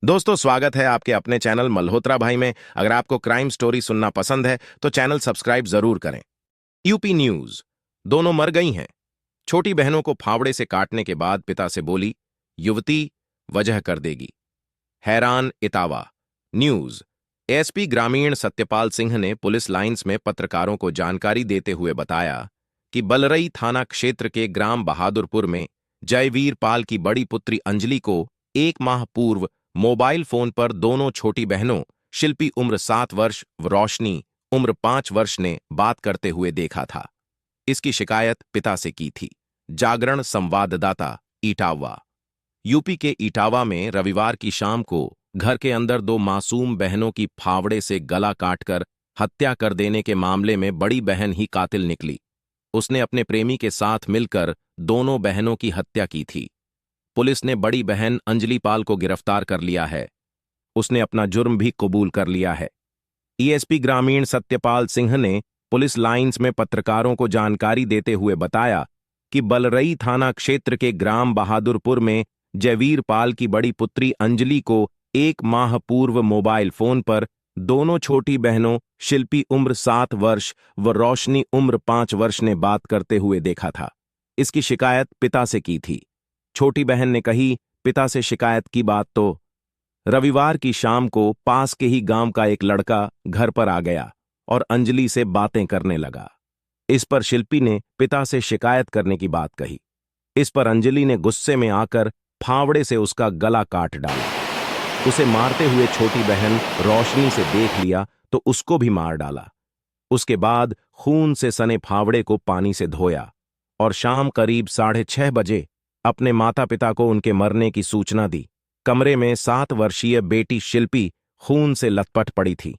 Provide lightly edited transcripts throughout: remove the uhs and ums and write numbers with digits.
दोस्तों, स्वागत है आपके अपने चैनल मल्होत्रा भाई में। अगर आपको क्राइम स्टोरी सुनना पसंद है तो चैनल सब्सक्राइब जरूर करें। UP news. दोनों मर गई हैं। छोटी बहनों को फावड़े से काटने के बाद पिता से बोली, युवती वजह कर देगी। हैरान इटावा। न्यूज। एसपी ग्रामीण सत्यपाल सिंह ने पुलिस लाइंस में पत्रकारों को जानकारी देते हुए बताया कि बलरई थाना क्षेत्र के ग्राम बहादुरपुर में जयवीर पाल की बड़ी पुत्री अंजलि को 1 माह पूर्व मोबाइल फोन पर दोनों छोटी बहनों शिल्पी उम्र 7 वर्ष व रोशनी उम्र 5 वर्ष ने बात करते हुए देखा था। इसकी शिकायत पिता से की थी। जागरण संवाददाता इटावा। यूपी के इटावा में रविवार की शाम को घर के अंदर 2 मासूम बहनों की फावड़े से गला काटकर हत्या कर देने के मामले में बड़ी बहन ही कातिल निकली। उसने अपने प्रेमी के साथ मिलकर दोनों बहनों की हत्या की थी। पुलिस ने बड़ी बहन अंजलि पाल को गिरफ्तार कर लिया है। उसने अपना जुर्म भी कबूल कर लिया है। एसपी ग्रामीण सत्यपाल सिंह ने पुलिस लाइंस में पत्रकारों को जानकारी देते हुए बताया कि बलरई थाना क्षेत्र के ग्राम बहादुरपुर में जयवीर पाल की बड़ी पुत्री अंजलि को 1 माह पूर्व मोबाइल फोन पर दोनों छोटी बहनों शिल्पी उम्र 7 वर्ष व रोशनी उम्र 5 वर्ष ने बात करते हुए देखा था। इसकी शिकायत पिता से की थी। छोटी बहन ने कही, पिता से शिकायत की बात तो रविवार की शाम को पास के ही गांव का एक लड़का घर पर आ गया और अंजलि से बातें करने लगा। इस पर शिल्पी ने पिता से शिकायत करने की बात कही। इस पर अंजलि ने गुस्से में आकर फावड़े से उसका गला काट डाला। उसे मारते हुए छोटी बहन रोशनी से देख लिया तो उसको भी मार डाला। उसके बाद खून से सने फावड़े को पानी से धोया और शाम करीब 6:30 बजे अपने माता पिता को उनके मरने की सूचना दी। कमरे में 7 वर्षीय बेटी शिल्पी खून से लथपथ पड़ी थी।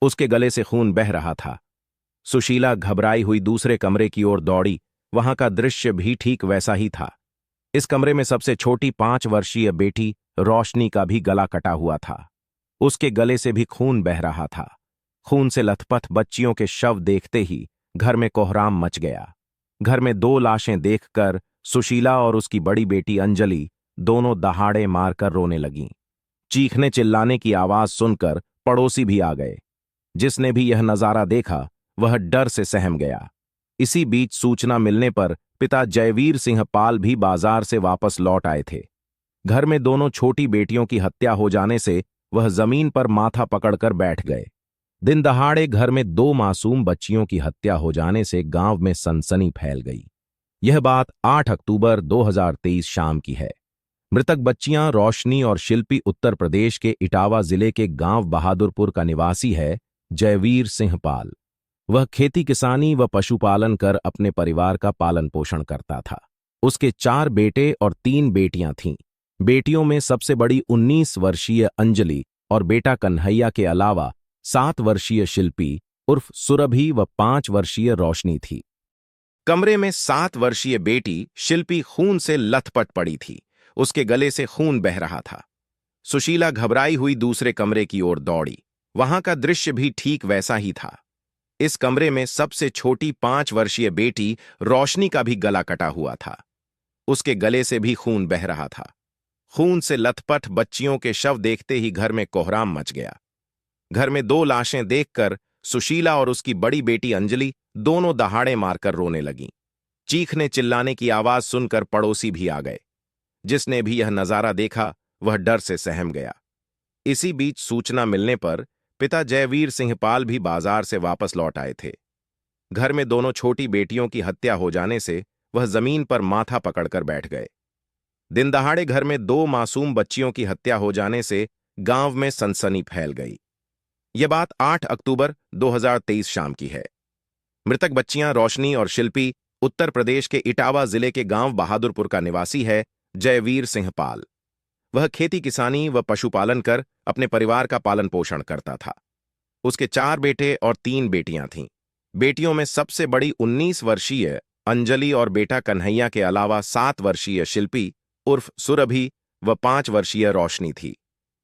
उसके गले से खून बह रहा था। सुशीला घबराई हुई दूसरे कमरे की ओर दौड़ी। वहां का दृश्य भी ठीक वैसा ही था। इस कमरे में सबसे छोटी 5 वर्षीय बेटी रोशनी का भी गला कटा हुआ था। उसके गले से भी खून बह रहा था। खून से लथपथ बच्चियों के शव देखते ही घर में कोहराम मच गया। घर में 2 लाशें देखकर सुशीला और उसकी बड़ी बेटी अंजलि दोनों दहाड़े मारकर रोने लगीं। चीखने चिल्लाने की आवाज सुनकर पड़ोसी भी आ गए। जिसने भी यह नजारा देखा वह डर से सहम गया। इसी बीच सूचना मिलने पर पिता जयवीर सिंह पाल भी बाजार से वापस लौट आए थे। घर में दोनों छोटी बेटियों की हत्या हो जाने से वह जमीन पर माथा पकड़कर बैठ गए। दिन दहाड़े घर में 2 मासूम बच्चियों की हत्या हो जाने से गांव में सनसनी फैल गई। यह बात 8 अक्टूबर 2023 शाम की है। मृतक बच्चियां रोशनी और शिल्पी उत्तर प्रदेश के इटावा जिले के गांव बहादुरपुर का निवासी है जयवीर सिंह पाल। वह खेती किसानी व पशुपालन कर अपने परिवार का पालन पोषण करता था। उसके 4 बेटे और 3 बेटियां थीं। बेटियों में सबसे बड़ी 19 वर्षीय अंजलि और बेटा कन्हैया के अलावा 7 वर्षीय शिल्पी उर्फ सुरभि व 5 वर्षीय रोशनी थी। कमरे में 7 वर्षीय बेटी शिल्पी खून से लथपथ पड़ी थी। उसके गले से खून बह रहा था। सुशीला घबराई हुई दूसरे कमरे की ओर दौड़ी। वहां का दृश्य भी ठीक वैसा ही था। इस कमरे में सबसे छोटी 5 वर्षीय बेटी रोशनी का भी गला कटा हुआ था। उसके गले से भी खून बह रहा था। खून से लथपथ बच्चियों के शव देखते ही घर में कोहराम मच गया। घर में 2 लाशें देखकर सुशीला और उसकी बड़ी बेटी अंजलि दोनों दहाड़े मारकर रोने लगीं। चीखने चिल्लाने की आवाज सुनकर पड़ोसी भी आ गए। जिसने भी यह नजारा देखा वह डर से सहम गया। इसी बीच सूचना मिलने पर पिता जयवीर सिंह पाल भी बाजार से वापस लौट आए थे। घर में दोनों छोटी बेटियों की हत्या हो जाने से वह जमीन पर माथा पकड़कर बैठ गए। दिन दहाड़े घर में 2 मासूम बच्चियों की हत्या हो जाने से गांव में सनसनी फैल गई। यह बात 8 अक्टूबर 2023 शाम की है। मृतक बच्चियां रोशनी और शिल्पी उत्तर प्रदेश के इटावा जिले के गांव बहादुरपुर का निवासी है जयवीर सिंह पाल। वह खेती किसानी व पशुपालन कर अपने परिवार का पालन पोषण करता था। उसके 4 बेटे और 3 बेटियां थीं। बेटियों में सबसे बड़ी 19 वर्षीय अंजलि और बेटा कन्हैया के अलावा 7 वर्षीय शिल्पी उर्फ सुरभि व 5 वर्षीय रोशनी थी।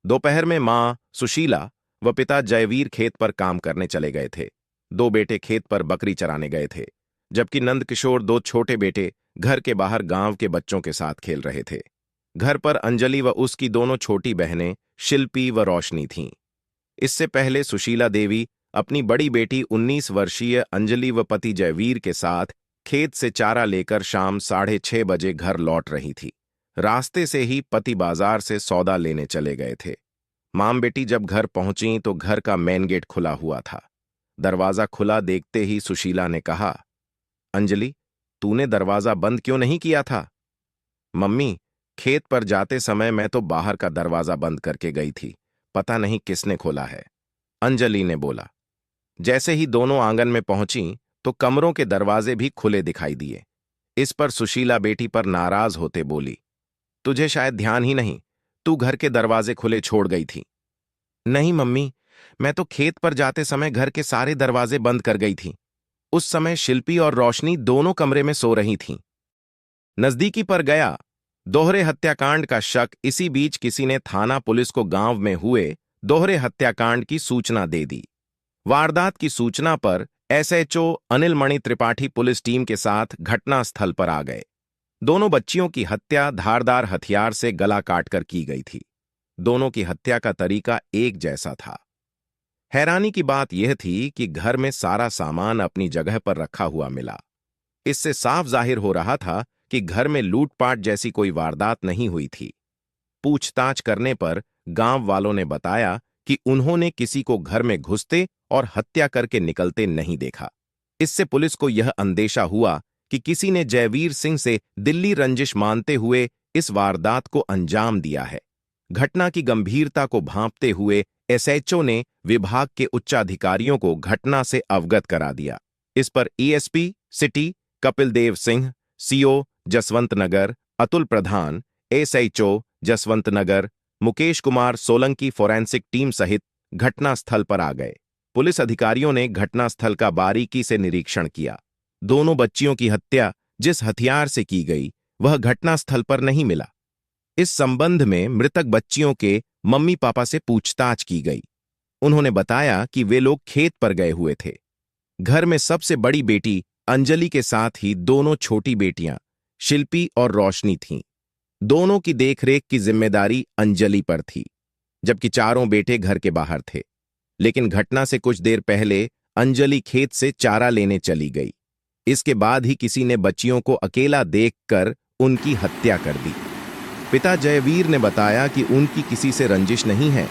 दोपहर में मां सुशीला व पिता जयवीर खेत पर काम करने चले गए थे। 2 बेटे खेत पर बकरी चराने गए थे, जबकि नंदकिशोर 2 छोटे बेटे घर के बाहर गांव के बच्चों के साथ खेल रहे थे। घर पर अंजलि व उसकी दोनों छोटी बहनें शिल्पी व रोशनी थीं। इससे पहले सुशीला देवी अपनी बड़ी बेटी 19 वर्षीय अंजलि व पति जयवीर के साथ खेत से चारा लेकर शाम 6:30 बजे घर लौट रही थी। रास्ते से ही पति बाजार से सौदा लेने चले गए थे। माम बेटी जब घर पहुंची तो घर का मेन गेट खुला हुआ था। दरवाजा खुला देखते ही सुशीला ने कहा, अंजलि, तूने दरवाजा बंद क्यों नहीं किया था? मम्मी, खेत पर जाते समय मैं तो बाहर का दरवाजा बंद करके गई थी, पता नहीं किसने खोला है, अंजलि ने बोला। जैसे ही दोनों आंगन में पहुंची तो कमरों के दरवाजे भी खुले दिखाई दिए। इस पर सुशीला बेटी पर नाराज होते बोली, तुझे शायद ध्यान ही नहीं, तू घर के दरवाजे खुले छोड़ गई थी। नहीं मम्मी, मैं तो खेत पर जाते समय घर के सारे दरवाजे बंद कर गई थी। उस समय शिल्पी और रोशनी दोनों कमरे में सो रही थीं। नजदीकी पर गया दोहरे हत्याकांड का शक। इसी बीच किसी ने थाना पुलिस को गांव में हुए दोहरे हत्याकांड की सूचना दे दी। वारदात की सूचना पर SHO Anil Mani Tripathi police team के साथ घटनास्थल पर आ गए। दोनों बच्चियों की हत्या धारदार हथियार से गला काटकर की गई थी। दोनों की हत्या का तरीका एक जैसा था। हैरानी की बात यह थी कि घर में सारा सामान अपनी जगह पर रखा हुआ मिला। इससे साफ जाहिर हो रहा था कि घर में लूटपाट जैसी कोई वारदात नहीं हुई थी। पूछताछ करने पर गांव वालों ने बताया कि उन्होंने किसी को घर में घुसते और हत्या करके निकलते नहीं देखा। इससे पुलिस को यह अंदेशा हुआ कि किसी ने जयवीर सिंह से दिल्ली रंजिश मानते हुए इस वारदात को अंजाम दिया है। घटना की गंभीरता को भांपते हुए एसएचओ ने विभाग के उच्चाधिकारियों को घटना से अवगत करा दिया। इस पर ASP city Kapil Dev Singh, CO Jaswant नगर अतुल प्रधान, एसएचओ जसवंत नगर मुकेश कुमार सोलंकी फोरेंसिक टीम सहित घटनास्थल पर आ गए। पुलिस अधिकारियों ने घटनास्थल का बारीकी से निरीक्षण किया। दोनों बच्चियों की हत्या जिस हथियार से की गई वह घटनास्थल पर नहीं मिला। इस संबंध में मृतक बच्चियों के मम्मी पापा से पूछताछ की गई। उन्होंने बताया कि वे लोग खेत पर गए हुए थे। घर में सबसे बड़ी बेटी अंजलि के साथ ही दोनों छोटी बेटियां शिल्पी और रोशनी थीं। दोनों की देखरेख की जिम्मेदारी अंजलि पर थी, जबकि चारों बेटे घर के बाहर थे। लेकिन घटना से कुछ देर पहले अंजलि खेत से चारा लेने चली गई। इसके बाद ही किसी ने बच्चियों को अकेला देखकर उनकी हत्या कर दी। पिता जयवीर ने बताया कि उनकी किसी से रंजिश नहीं है,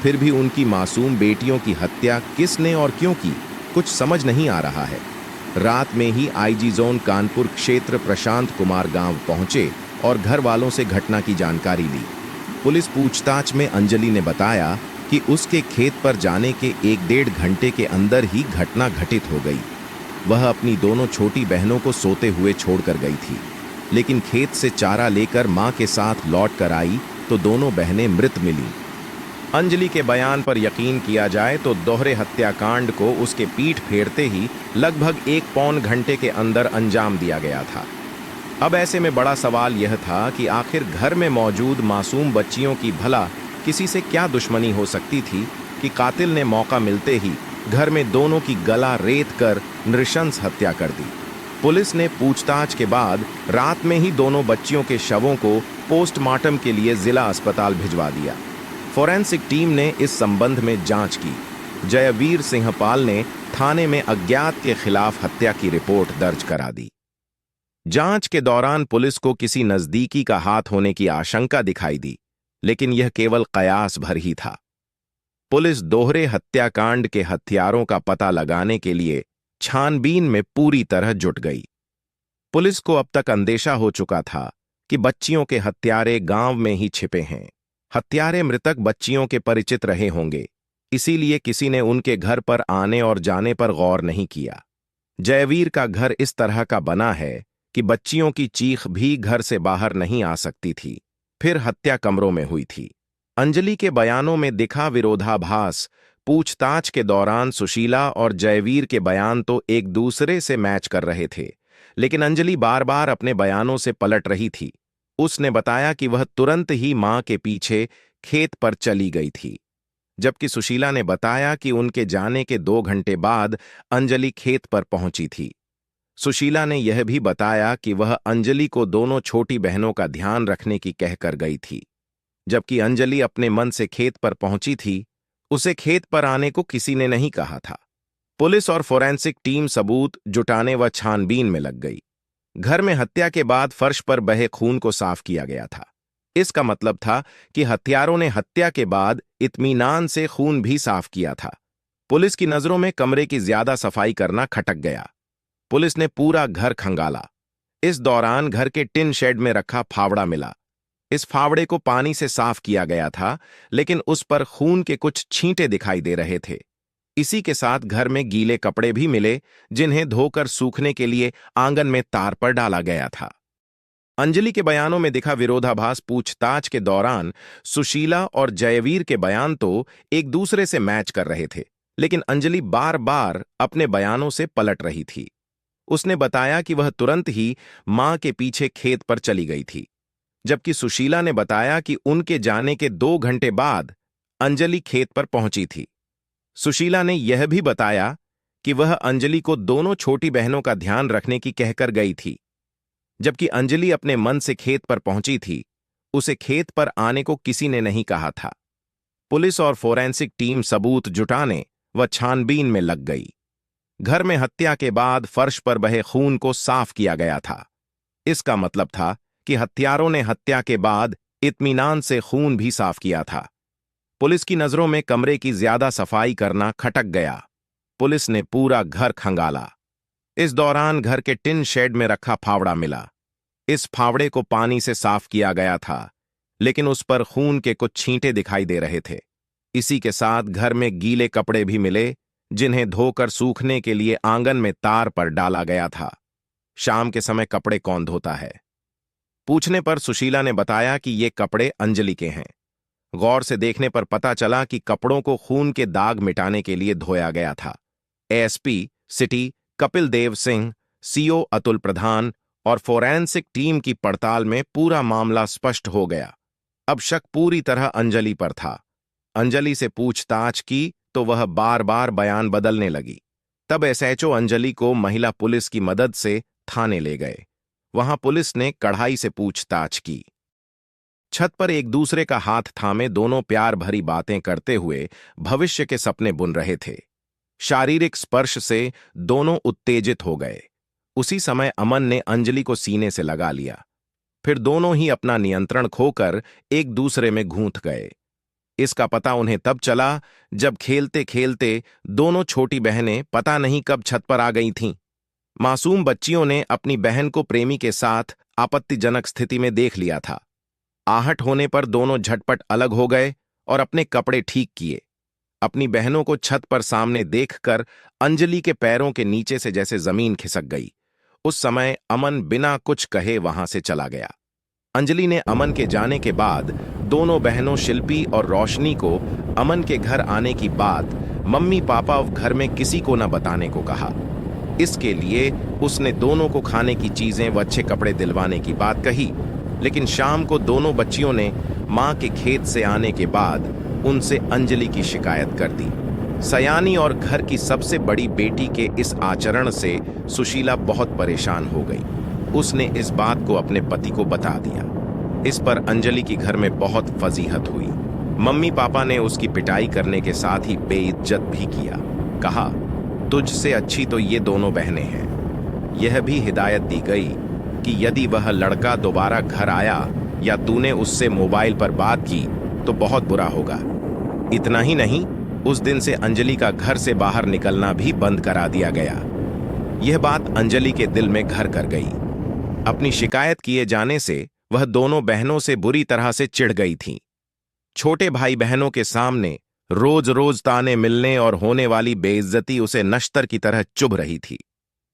फिर भी उनकी मासूम बेटियों की हत्या किसने और क्यों की, कुछ समझ नहीं आ रहा है। रात में ही आईजी जोन कानपुर क्षेत्र प्रशांत कुमार गांव पहुंचे और घर वालों से घटना की जानकारी ली। पुलिस पूछताछ में अंजलि ने बताया कि उसके खेत पर जाने के 1-1.5 घंटे के अंदर ही घटना घटित हो गई। वह अपनी दोनों छोटी बहनों को सोते हुए छोड़कर गई थी, लेकिन खेत से चारा लेकर मां के साथ लौट कर आई तो दोनों बहनें मृत मिलीं। अंजलि के बयान पर यकीन किया जाए तो दोहरे हत्याकांड को उसके पीठ फेरते ही लगभग 1 घंटे के अंदर अंजाम दिया गया था। अब ऐसे में बड़ा सवाल यह था कि आखिर घर में मौजूद मासूम बच्चियों की भला किसी से क्या दुश्मनी हो सकती थी कि कातिल ने मौका मिलते ही घर में दोनों की गला रेत कर नृशंस हत्या कर दी। पुलिस ने पूछताछ के बाद रात में ही दोनों बच्चियों के शवों को पोस्टमार्टम के लिए जिला अस्पताल भिजवा दिया। फोरेंसिक टीम ने इस संबंध में जांच की। जयवीर सिंहपाल ने थाने में अज्ञात के खिलाफ हत्या की रिपोर्ट दर्ज करा दी। जांच के दौरान पुलिस को किसी नजदीकी का हाथ होने की आशंका दिखाई दी, लेकिन यह केवल कयास भर ही था। पुलिस दोहरे हत्याकांड के हथियारों का पता लगाने के लिए छानबीन में पूरी तरह जुट गई। पुलिस को अब तक अंदेशा हो चुका था कि बच्चियों के हत्यारे गांव में ही छिपे हैं। हत्यारे मृतक बच्चियों के परिचित रहे होंगे, इसीलिए किसी ने उनके घर पर आने और जाने पर गौर नहीं किया। जयवीर का घर इस तरह का बना है कि बच्चियों की चीख भी घर से बाहर नहीं आ सकती थी। फिर हत्या कमरों में हुई थी। अंजलि के बयानों में दिखा विरोधाभास। पूछताछ के दौरान सुशीला और जयवीर के बयान तो एक दूसरे से मैच कर रहे थे, लेकिन अंजलि बार बार अपने बयानों से पलट रही थी। उसने बताया कि वह तुरंत ही मां के पीछे खेत पर चली गई थी, जबकि सुशीला ने बताया कि उनके जाने के 2 घंटे बाद अंजलि खेत पर पहुंची थी। सुशीला ने यह भी बताया कि वह अंजलि को दोनों छोटी बहनों का ध्यान रखने की कहकर गई थी। जबकि अंजलि अपने मन से खेत पर पहुंची थी, उसे खेत पर आने को किसी ने नहीं कहा था। पुलिस और फोरेंसिक टीम सबूत जुटाने व छानबीन में लग गई। घर में हत्या के बाद फर्श पर बहे खून को साफ किया गया था। इसका मतलब था कि हत्यारों ने हत्या के बाद इत्मीनान से खून भी साफ किया था। पुलिस की नजरों में कमरे की ज्यादा सफाई करना खटक गया। पुलिस ने पूरा घर खंगाला। इस दौरान घर के टिन शेड में रखा फावड़ा मिला। इस फावड़े को पानी से साफ किया गया था, लेकिन उस पर खून के कुछ छींटे दिखाई दे रहे थे। इसी के साथ घर में गीले कपड़े भी मिले, जिन्हें धोकर सूखने के लिए आंगन में तार पर डाला गया था। अंजलि के बयानों में दिखा विरोधाभास पूछताछ के दौरान सुशीला और जयवीर के बयान तो एक दूसरे से मैच कर रहे थे, लेकिन अंजलि बार बार अपने बयानों से पलट रही थी। उसने बताया कि वह तुरंत ही मां के पीछे खेत पर चली गई थी, जबकि सुशीला ने बताया कि उनके जाने के 2 घंटे बाद अंजलि खेत पर पहुंची थी। सुशीला ने यह भी बताया कि वह अंजलि को दोनों छोटी बहनों का ध्यान रखने की कहकर गई थी, जबकि अंजलि अपने मन से खेत पर पहुंची थी। उसे खेत पर आने को किसी ने नहीं कहा था। पुलिस और फोरेंसिक टीम सबूत जुटाने व छानबीन में लग गई। घर में हत्या के बाद फर्श पर बहे खून को साफ किया गया था। इसका मतलब था कि हत्यारों ने हत्या के बाद इत्मीनान से खून भी साफ किया था। पुलिस की नजरों में कमरे की ज्यादा सफाई करना खटक गया। पुलिस ने पूरा घर खंगाला। इस दौरान घर के टिन शेड में रखा फावड़ा मिला। इस फावड़े को पानी से साफ किया गया था, लेकिन उस पर खून के कुछ छींटे दिखाई दे रहे थे। इसी के साथ घर में गीले कपड़े भी मिले, जिन्हें धोकर सूखने के लिए आंगन में तार पर डाला गया था। शाम के समय कपड़े कौन धोता है? पूछने पर सुशीला ने बताया कि ये कपड़े अंजलि के हैं। गौर से देखने पर पता चला कि कपड़ों को खून के दाग मिटाने के लिए धोया गया था। ASP city Kapil Dev Singh, CO Atul प्रधान और फोरेंसिक टीम की पड़ताल में पूरा मामला स्पष्ट हो गया। अब शक पूरी तरह अंजलि पर था। अंजलि से पूछताछ की तो वह बार बार बयान बदलने लगी। तब एसएचओ अंजलि को महिला पुलिस की मदद से थाने ले गए। वहां पुलिस ने कड़ाई से पूछताछ की। छत पर एक दूसरे का हाथ थामे दोनों प्यार भरी बातें करते हुए भविष्य के सपने बुन रहे थे। शारीरिक स्पर्श से दोनों उत्तेजित हो गए। उसी समय अमन ने अंजलि को सीने से लगा लिया। फिर दोनों ही अपना नियंत्रण खोकर एक दूसरे में घूंथ गए। इसका पता उन्हें तब चला जब खेलते खेलते दोनों छोटी बहनें पता नहीं कब छत पर आ गई थीं। मासूम बच्चियों ने अपनी बहन को प्रेमी के साथ आपत्तिजनक स्थिति में देख लिया था। आहट होने पर दोनों झटपट अलग हो गए और अपने कपड़े ठीक किए। अपनी बहनों को छत पर सामने देखकर अंजलि के पैरों के नीचे से जैसे जमीन खिसक गई। उस समय अमन बिना कुछ कहे वहां से चला गया। अंजलि ने अमन के जाने के बाद दोनों बहनों शिल्पी और रोशनी को अमन के घर आने की बात मम्मी पापा और घर में किसी को न बताने को कहा। इसके लिए उसने दोनों को खाने की चीजें व अच्छे कपड़े दिलवाने की बात कही, लेकिन शाम को दोनों बच्चियों ने मां के खेत से आने के बाद उनसे अंजलि की शिकायत कर दी। सयानी और घर की सबसे बड़ी बेटी के इस आचरण से सुशीला बहुत परेशान हो गई। उसने इस बात को अपने पति को बता दिया। इस पर अंजलि की घर में बहुत फजीहत हुई। मम्मी पापा ने उसकी पिटाई करने के साथ ही बेइज्जत भी किया। कहा, तुझसे अच्छी तो ये दोनों बहनें हैं। यह भी हिदायत दी गई कि यदि वह लड़का दोबारा घर आया या तूने उससे मोबाइल पर बात की तो बहुत बुरा होगा। इतना ही नहीं, उस दिन से अंजलि का घर से बाहर निकलना भी बंद करा दिया गया। यह बात अंजलि के दिल में घर कर गई। अपनी शिकायत किए जाने से वह दोनों बहनों से बुरी तरह से चिढ़ गई थीं। छोटे भाई बहनों के सामने रोज रोज ताने मिलने और होने वाली बेइज्जती उसे नश्तर की तरह चुभ रही थी।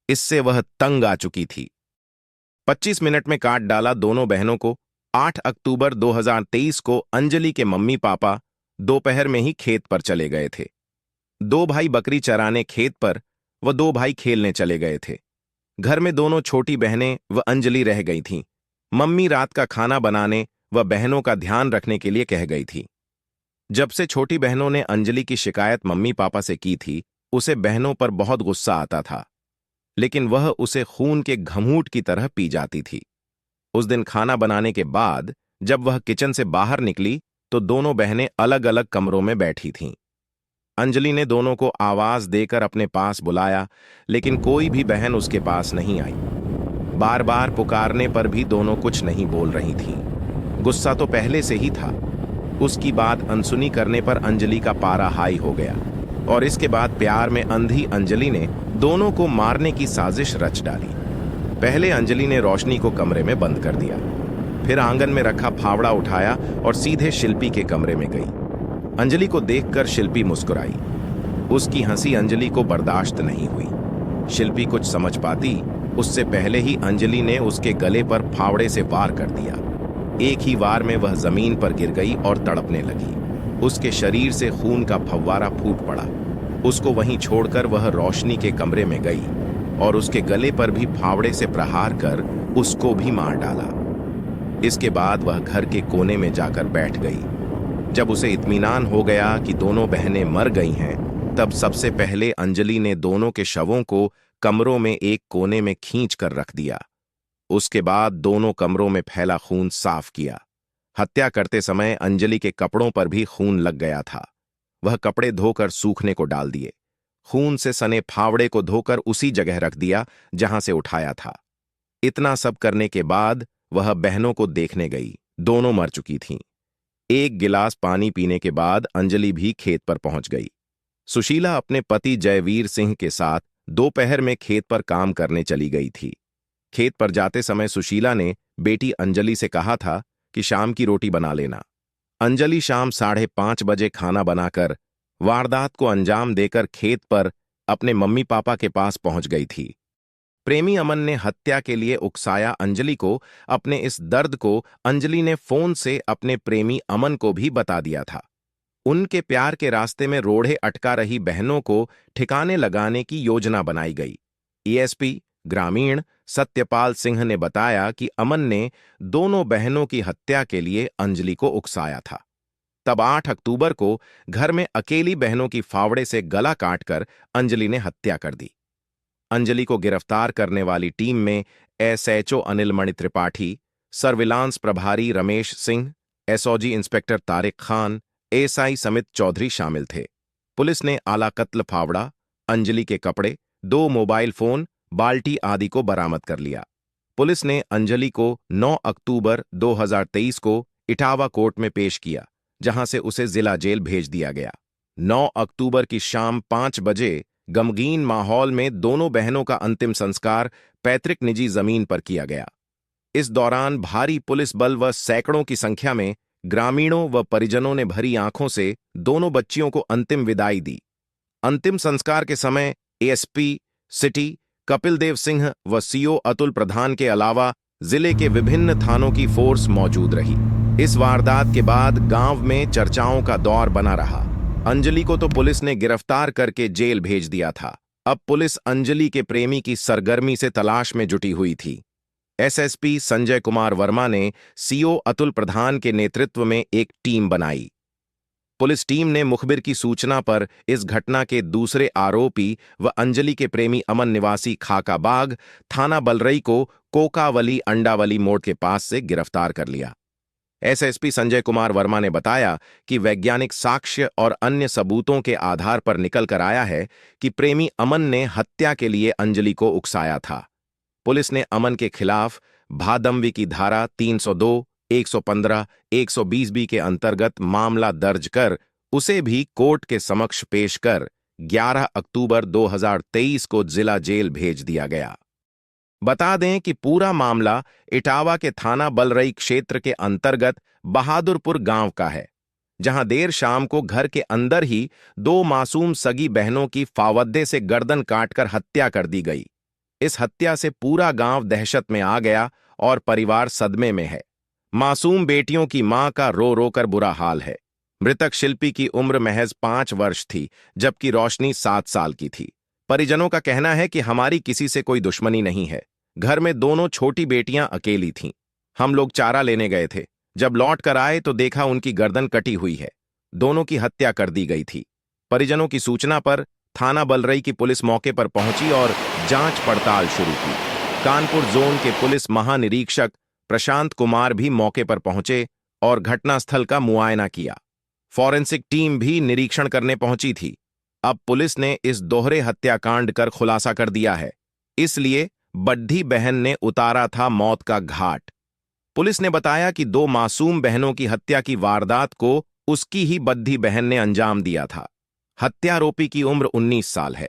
इससे वह तंग आ चुकी थी। 25 मिनट में काट डाला दोनों बहनों को। 8 अक्टूबर 2023 को अंजलि के मम्मी पापा दोपहर में ही खेत पर चले गए थे। 2 भाई बकरी चराने खेत पर व 2 भाई खेलने चले गए थे। घर में दोनों छोटी बहनें व अंजलि रह गई थीं। मम्मी रात का खाना बनाने व बहनों का ध्यान रखने के लिए कह गई थी। जब से छोटी बहनों ने अंजलि की शिकायत मम्मी पापा से की थी, उसे बहनों पर बहुत गुस्सा आता था, लेकिन वह उसे खून के घमूट की तरह पी जाती थी। उस दिन खाना बनाने के बाद जब वह किचन से बाहर निकली तो दोनों बहनें अलग अलग कमरों में बैठी थीं। अंजलि ने दोनों को आवाज देकर अपने पास बुलाया, लेकिन कोई भी बहन उसके पास नहीं आई। बार बार पुकारने पर भी दोनों कुछ नहीं बोल रही थीं। गुस्सा तो पहले से ही था। उसकी बात अनसुनी करने पर अंजलि का पारा हाई हो गया और इसके बाद प्यार में अंधी अंजलि ने दोनों को मारने की साजिश रच डाली। पहले अंजलि ने रोशनी को कमरे में बंद कर दिया, फिर आंगन में रखा फावड़ा उठाया और सीधे शिल्पी के कमरे में गई। अंजलि को देखकर शिल्पी मुस्कुराई। उसकी हंसी अंजलि को बर्दाश्त नहीं हुई। शिल्पी कुछ समझ पाती उससे पहले ही अंजलि ने उसके गले पर फावड़े से वार कर दिया। एक ही वार में वह जमीन पर गिर गई और तड़पने लगी। उसके शरीर से खून का फव्वारा फूट पड़ा। उसको वहीं छोड़कर वह रोशनी के कमरे में गई और उसके गले पर भी फावड़े से प्रहार कर उसको भी मार डाला। इसके बाद वह घर के कोने में जाकर बैठ गई। जब उसे इत्मीनान हो गया कि दोनों बहनें मर गई हैं, तब सबसे पहले अंजलि ने दोनों के शवों को कमरों में एक कोने में खींच कर रख दिया। उसके बाद दोनों कमरों में फैला खून साफ किया। हत्या करते समय अंजलि के कपड़ों पर भी खून लग गया था। वह कपड़े धोकर सूखने को डाल दिए। खून से सने फावड़े को धोकर उसी जगह रख दिया जहां से उठाया था। इतना सब करने के बाद वह बहनों को देखने गई। दोनों मर चुकी थीं। एक गिलास पानी पीने के बाद अंजलि भी खेत पर पहुंच गई। सुशीला अपने पति जयवीर सिंह के साथ दोपहर में खेत पर काम करने चली गई थी। खेत पर जाते समय सुशीला ने बेटी अंजलि से कहा था कि शाम की रोटी बना लेना। अंजलि शाम 5:30 बजे खाना बनाकर वारदात को अंजाम देकर खेत पर अपने मम्मी पापा के पास पहुंच गई थी। प्रेमी अमन ने हत्या के लिए उकसाया अंजलि को। अपने इस दर्द को अंजलि ने फोन से अपने प्रेमी अमन को भी बता दिया था। उनके प्यार के रास्ते में रोड़े अटका रही बहनों को ठिकाने लगाने की योजना बनाई गई। एएसपी ग्रामीण सत्यपाल सिंह ने बताया कि अमन ने दोनों बहनों की हत्या के लिए अंजलि को उकसाया था। तब 8 अक्टूबर को घर में अकेली बहनों की फावड़े से गला काटकर अंजलि ने हत्या कर दी। अंजलि को गिरफ्तार करने वाली टीम में एसएचओ अनिल मणि त्रिपाठी, सर्विलांस प्रभारी Ramesh Singh, SOG inspector Tariq Khan, ASI Samit Chaudhary शामिल थे। पुलिस ने आला कत्ल फावड़ा, अंजलि के कपड़े, 2 मोबाइल फोन, बाल्टी आदि को बरामद कर लिया। पुलिस ने अंजलि को 9 अक्टूबर 2023 को इटावा कोर्ट में पेश किया, जहां से उसे जिला जेल भेज दिया गया। 9 अक्टूबर की शाम 5 बजे गमगीन माहौल में दोनों बहनों का अंतिम संस्कार पैतृक निजी जमीन पर किया गया। इस दौरान भारी पुलिस बल व सैकड़ों की संख्या में ग्रामीणों व परिजनों ने भरी आंखों से दोनों बच्चियों को अंतिम विदाई दी। अंतिम संस्कार के समय एएसपी सिटी कपिल देव सिंह व सीओ अतुल प्रधान के अलावा जिले के विभिन्न थानों की फोर्स मौजूद रही। इस वारदात के बाद गांव में चर्चाओं का दौर बना रहा। अंजलि को तो पुलिस ने गिरफ्तार करके जेल भेज दिया था। अब पुलिस अंजलि के प्रेमी की सरगर्मी से तलाश में जुटी हुई थी। एसएसपी संजय कुमार वर्मा ने सीओ अतुल प्रधान के नेतृत्व में एक टीम बनाई। पुलिस टीम ने मुखबिर की सूचना पर इस घटना के दूसरे आरोपी व अंजलि के प्रेमी अमन निवासी खाकाबाग थाना बलरई को कोकावली अंडावली मोड़ के पास से गिरफ्तार कर लिया। एसएसपी संजय कुमार वर्मा ने बताया कि वैज्ञानिक साक्ष्य और अन्य सबूतों के आधार पर निकल कर आया है कि प्रेमी अमन ने हत्या के लिए अंजलि को उकसाया था। पुलिस ने अमन के खिलाफ भादमवी की धारा 302, 115, 120 बी के अंतर्गत मामला दर्ज कर उसे भी कोर्ट के समक्ष पेश कर 11 अक्टूबर 2023 को जिला जेल भेज दिया गया। बता दें कि पूरा मामला इटावा के थाना बलरई क्षेत्र के अंतर्गत बहादुरपुर गांव का है, जहां देर शाम को घर के अंदर ही 2 मासूम सगी बहनों की फावद्दे से गर्दन काटकर हत्या कर दी गई। इस हत्या से पूरा गांव दहशत में आ गया और परिवार सदमे में है। मासूम बेटियों की मां का रो रो कर बुरा हाल है। मृतक शिल्पी की उम्र महज 5 वर्ष थी, जबकि रोशनी 7 साल की थी। परिजनों का कहना है कि हमारी किसी से कोई दुश्मनी नहीं है। घर में दोनों छोटी बेटियां अकेली थीं। हम लोग चारा लेने गए थे। जब लौट कर आए तो देखा उनकी गर्दन कटी हुई है। दोनों की हत्या कर दी गई थी। परिजनों की सूचना पर थाना बलरई की पुलिस मौके पर पहुंची और जांच पड़ताल शुरू की। कानपुर जोन के पुलिस महानिरीक्षक प्रशांत कुमार भी मौके पर पहुंचे और घटनास्थल का मुआयना किया। फॉरेंसिक टीम भी निरीक्षण करने पहुंची थी। अब पुलिस ने इस दोहरे हत्याकांड कर खुलासा कर दिया है, इसलिए बड्ढी बहन ने उतारा था मौत का घाट। पुलिस ने बताया कि 2 मासूम बहनों की हत्या की वारदात को उसकी ही बड्ढी बहन ने अंजाम दिया था। हत्यारोपी की उम्र 19 साल है।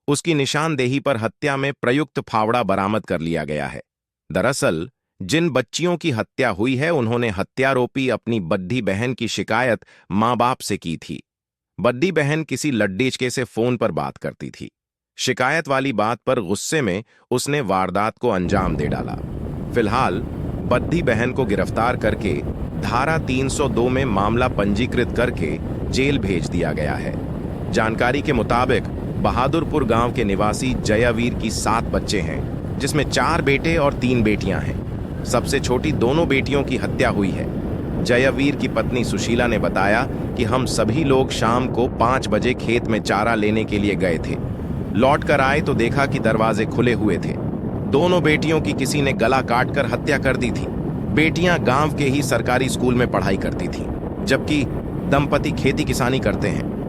उसकी निशानदेही पर हत्या में प्रयुक्त फावड़ा बरामद कर लिया गया है। दरअसल जिन बच्चियों की हत्या हुई है, उन्होंने हत्यारोपी अपनी बड्ढी बहन की शिकायत मां बाप से की थी। बड्ढी बहन किसी लड्डेचके से फोन पर बात करती थी। शिकायत वाली बात पर गुस्से में उसने वारदात को अंजाम दे डाला। फिलहाल बड्ढी बहन को गिरफ्तार करके धारा 302 में मामला पंजीकृत करके जेल भेज दिया गया है। जानकारी के मुताबिक बहादुरपुर गांव के निवासी जयावीर की 7 बच्चे हैं, जिसमें 4 बेटे और 3 बेटियां हैं। सबसे छोटी दोनों बेटियों की हत्या हुई है। जयावीर की पत्नी सुशीला ने बताया कि हम सभी लोग शाम को 5 बजे खेत में चारा लेने के लिए गए थे। लौट कर आए तो देखा कि दरवाजे खुले हुए थे। दोनों बेटियों की किसी ने गला काटकर हत्या कर दी थी। बेटियां गांव के ही सरकारी स्कूल में पढ़ाई करती थीं, जबकि दंपति खेती किसानी करते हैं।